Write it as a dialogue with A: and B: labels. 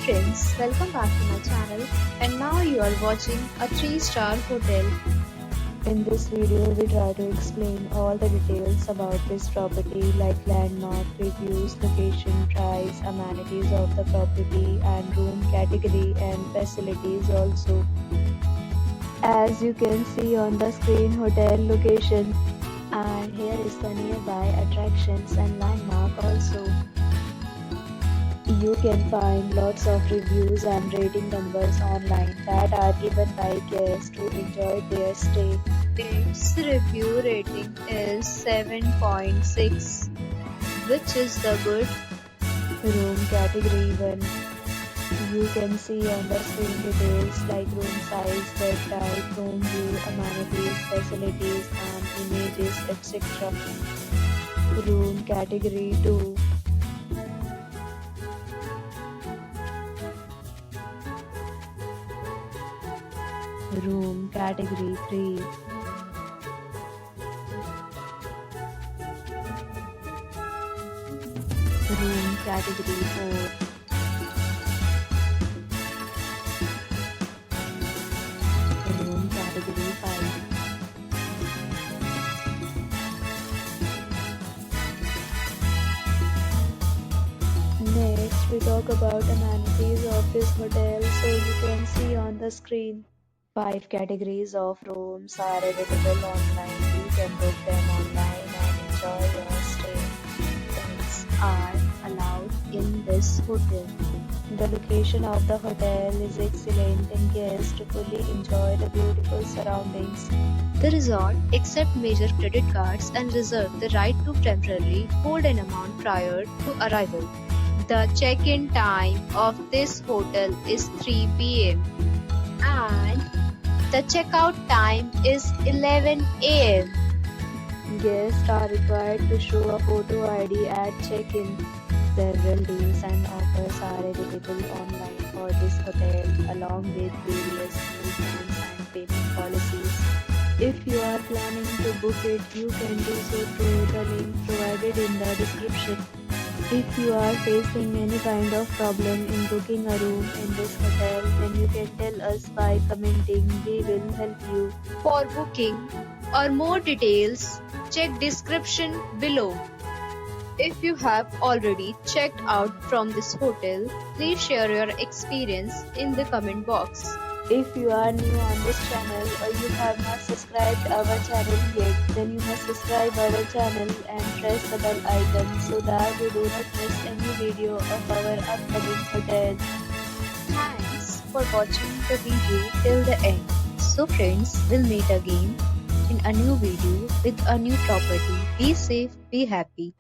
A: friends, welcome back to my channel, and now you are watching a 3-star hotel.
B: In this video, we try to explain all the details about this property like landmark, reviews, location, price, amenities of the property and room category and facilities also. As you can see on the screen, hotel location, and here is the nearby attractions and landmark also. You can find lots of reviews and rating numbers online that are given by guests to enjoy their stay.
A: Its review rating is 7.6, which is the good.
B: Room category 1. You can see on the screen details like room size, bed type, room view, amenities, facilities and images, etc. Room category 2. Room category 3. Room category 4. Room category 5. Next, we talk about amenities of this hotel, so you can see on the screen. 5 categories of rooms are available online. You can book them online and enjoy your stay.
A: Pets are allowed in this hotel.
B: The location of the hotel is excellent and guests fully enjoy the beautiful surroundings.
A: The resort accepts major credit cards and reserves the right to temporarily hold an amount prior to arrival. The check-in time of this hotel is 3 p.m. and the checkout time is 11 a.m.
B: Guests are required to show a photo ID at check-in. Several deals and offers are available online for this hotel along with various meal plans and payment policies. If you are planning to book it, you can do so through the link provided in the description. If you are facing any kind of problem in booking a room in this hotel, then you can tell us by commenting. We will help you.
A: For booking or more details, check description below. If you have already checked out from this hotel, please share your experience in the comment box.
B: If you are new on this channel or you have not subscribed our channel yet, then you must subscribe our channel and press the bell icon so that you do not miss any video of our upcoming hotels.
A: Thanks for watching the video till the end. So friends, we'll meet again in a new video with a new property. Be safe, be happy.